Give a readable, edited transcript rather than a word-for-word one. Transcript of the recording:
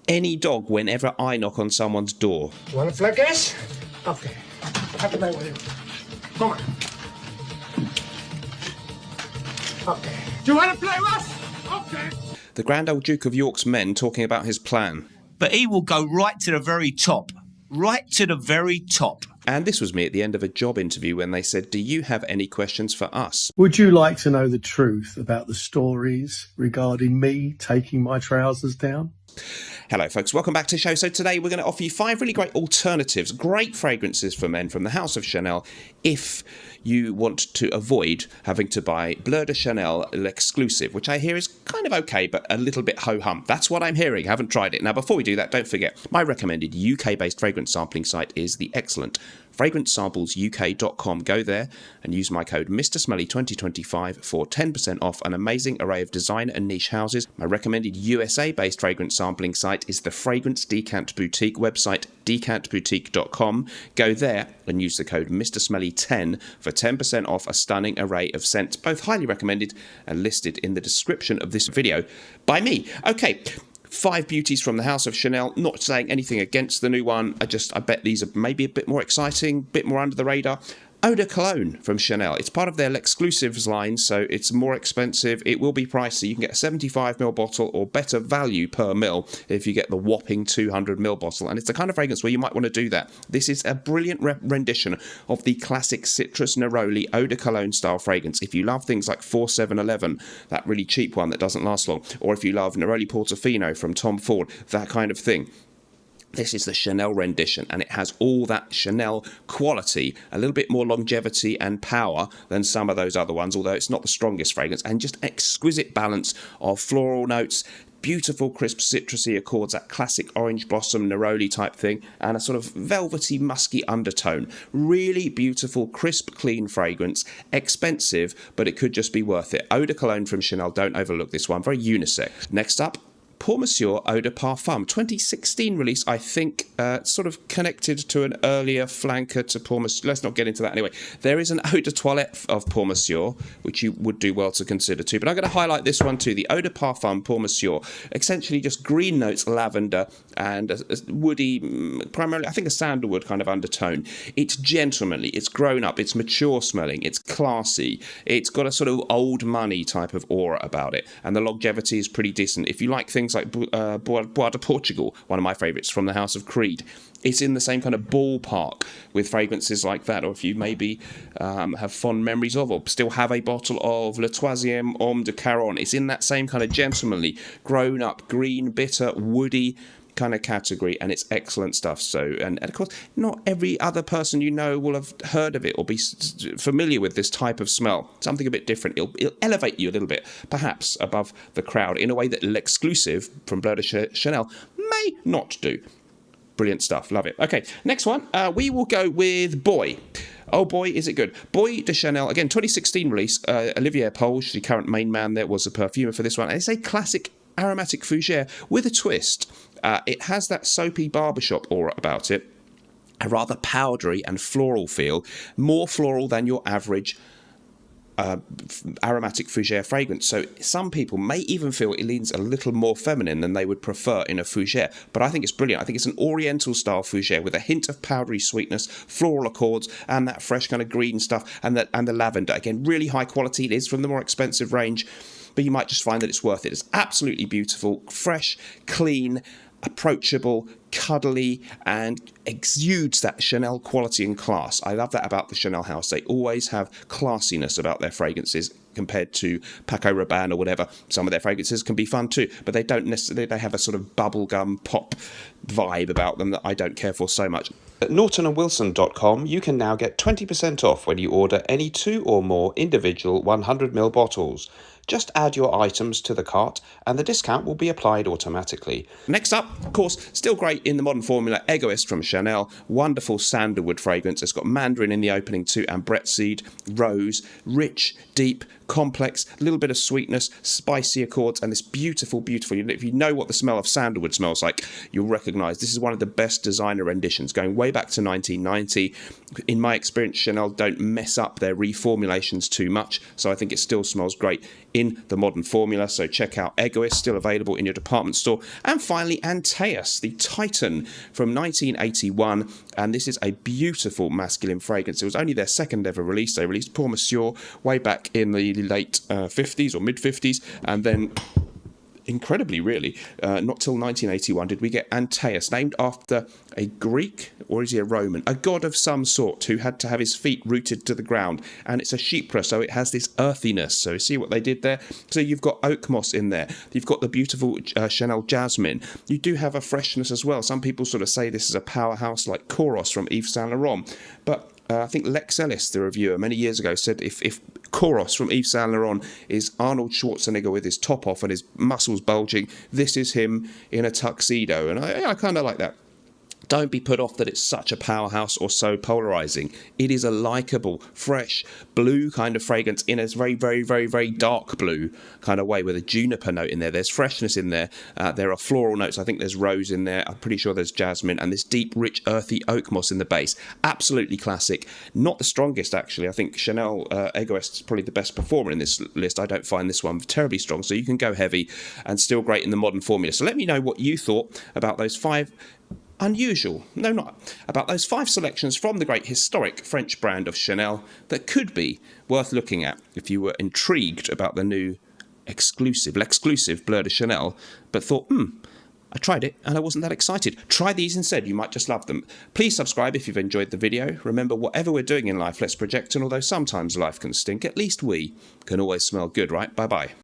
any dog whenever I knock on someone's door. You want to flick us? Okay. Have to play with you. Come on. Okay. Do you want to play with us? Okay. The Grand Old Duke of York's men talking about his plan. But he will go right to the very top. Right to the very top. And this was me at the end of a job interview when they said, do you have any questions for us? Would you like to know the truth about the stories regarding me taking my trousers down? Hello folks, welcome back to the show. So today we're going to offer you 5 really great alternatives, great fragrances for men from the House of Chanel if you want to avoid having to buy Bleu de Chanel L'Exclusive, which I hear is kind of okay, but a little bit ho-hum. That's what I'm hearing. I haven't tried it. Now, before we do that, don't forget, my recommended UK-based fragrance sampling site is the excellent FragranceSamplesUK.com. Go there and use my code MrSmelly2025 for 10% off an amazing array of designer and niche houses. My recommended USA-based fragrance sampling site is the Fragrance Decant Boutique website, decantboutique.com. Go there and use the code MrSmelly10 for 10% off a stunning array of scents, both highly recommended and listed in the description of this video by me. Okay. 5 beauties from the House of Chanel. Not saying anything against the new one. I bet these are maybe a bit more exciting, a bit more under the radar. Eau de Cologne from Chanel. It's part of their L'Exclusives line, so it's more expensive. It will be pricey. You can get a 75ml bottle or better value per mil if you get the whopping 200ml bottle. And it's the kind of fragrance where you might want to do that. This is a brilliant rendition of the classic citrus neroli Eau de Cologne style fragrance. If you love things like 4711, that really cheap one that doesn't last long, or if you love Neroli Portofino from Tom Ford, that kind of thing. This is the Chanel rendition, and it has all that Chanel quality, a little bit more longevity and power than some of those other ones, although it's not the strongest fragrance, and just exquisite balance of floral notes, beautiful crisp citrusy accords, that classic orange blossom neroli type thing, and a sort of velvety musky undertone. Really beautiful, crisp, clean fragrance, expensive, but it could just be worth it. Eau de Cologne from Chanel, don't overlook this one, very unisex. Next up, Pour Monsieur Eau de Parfum, 2016 release, I think, sort of connected to an earlier flanker to Pour Monsieur. Let's not get into that anyway. There is an Eau de Toilette of Pour Monsieur, which you would do well to consider too, but I'm going to highlight this one too, the Eau de Parfum Pour Monsieur. Essentially just green notes, lavender, and a woody, primarily, I think a sandalwood kind of undertone. It's gentlemanly, it's grown up, it's mature smelling, it's classy, it's got a sort of old money type of aura about it, and the longevity is pretty decent. If you like things like Bois de Portugal, one of my favourites from the House of Creed, it's in the same kind of ballpark with fragrances like that. Or if you maybe have fond memories of, or still have a bottle of Le Troisième Homme de Caron, it's in that same kind of gentlemanly, grown up, green, bitter, woody kind of category, and it's excellent stuff. So, and of course, not every other person you know will have heard of it or be familiar with this type of smell. Something a bit different. It'll elevate you a little bit, perhaps above the crowd, in a way that L'Exclusive from Bleu de Chanel may not do. Brilliant stuff. Love it. Okay, next one. We will go with Boy. Oh boy, is it good. Boy de Chanel, again, 2016 release. Olivier Polge, the current main man there, was a perfumer for this one. And it's a classic aromatic fougere with a twist. It has that soapy barbershop aura about it, a rather powdery and floral feel, more floral than your average aromatic fougere fragrance. So some people may even feel it leans a little more feminine than they would prefer in a fougere, but I think it's brilliant. I think it's an oriental style fougere with a hint of powdery sweetness, floral accords, and that fresh kind of green stuff, and the lavender. Again, really high quality. It is from the more expensive range, but you might just find that it's worth it. It's absolutely beautiful, fresh, clean, approachable, cuddly, and exudes that Chanel quality and class. I love that about the Chanel house. They always have classiness about their fragrances compared to Paco Rabanne or whatever. Some of their fragrances can be fun too, but they don't necessarily, they have a sort of bubblegum pop vibe about them that I don't care for so much. At nortonandwilson.com, you can now get 20% off when you order any 2 or more individual 100ml bottles. Just add your items to the cart and the discount will be applied automatically. Next up, of course, still great in the modern formula, Egoist from Chanel. Wonderful sandalwood fragrance. It's got mandarin in the opening too, and Brett seed, rose, rich, deep, complex, a little bit of sweetness, spicy accords, and this beautiful, beautiful. If you know what the smell of sandalwood smells like, you'll recognise this is one of the best designer renditions, going way back to 1990. In my experience, Chanel don't mess up their reformulations too much, so I think it still smells great in the modern formula. So check out Egoist, still available in your department store. And finally, Antaeus, the Titan from 1981, and this is a beautiful masculine fragrance. It was only their second ever release. They released Pour Monsieur way back in the late 50s or mid 50s, and then incredibly, really, not till 1981 did we get Antaeus, named after a Greek, or is he a Roman, a god of some sort who had to have his feet rooted to the ground. And it's a chypre, so it has this earthiness. So you see what they did there? So you've got oak moss in there. You've got the beautiful Chanel jasmine. You do have a freshness as well. Some people sort of say this is a powerhouse like Koros from Yves Saint Laurent. But I think Lex Ellis, the reviewer, many years ago said if Koros from Yves Saint Laurent is Arnold Schwarzenegger with his top off and his muscles bulging, this is him in a tuxedo. And I kind of like that. Don't be put off that it's such a powerhouse or so polarizing. It is a likable, fresh, blue kind of fragrance in a very, very, very, very dark blue kind of way with a juniper note in there. There's freshness in there. There are floral notes. I think there's rose in there. I'm pretty sure there's jasmine and this deep, rich, earthy oak moss in the base. Absolutely classic. Not the strongest, actually. I think Chanel Egoist is probably the best performer in this list. I don't find this one terribly strong. So you can go heavy and still great in the modern formula. So let me know what you thought about those about those 5 selections from the great historic French brand of Chanel that could be worth looking at if you were intrigued about the new exclusive Bleu de Chanel, but thought, I tried it and I wasn't that excited. Try these instead, you might just love them. Please subscribe if you've enjoyed the video. Remember, whatever we're doing in life, let's project, and although sometimes life can stink, at least we can always smell good, right? Bye-bye.